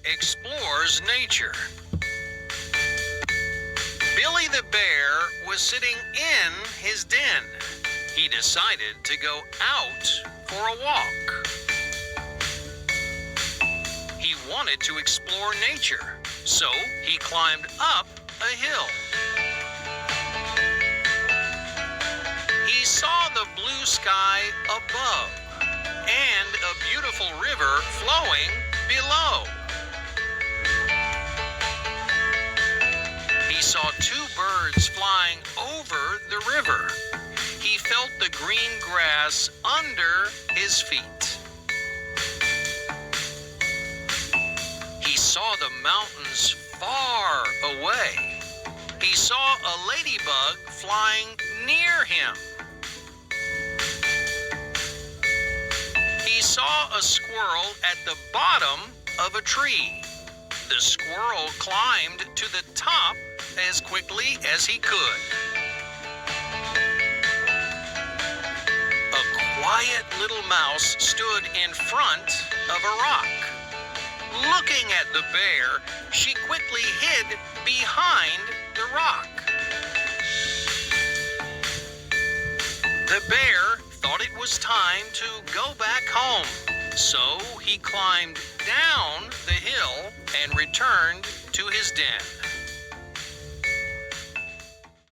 explores nature. Billy the bear was sitting in his den. He decided to go out for a walk. He wanted to explore nature, so he climbed up a hill. He saw the blue sky above and a beautiful river flowing below. He saw two birds flying over the river. He felt the green grass under his feet. He saw the mountains far away. He saw a ladybug flying near him. He saw a squirrel at the bottom of a tree. The squirrel climbed to the top as quickly as he could. A quiet little mouse stood in front of a rock. Looking at the bear, she quickly hid behind the rock. The bear thought it was time to go back home, so he climbed down the hill and returned to his den.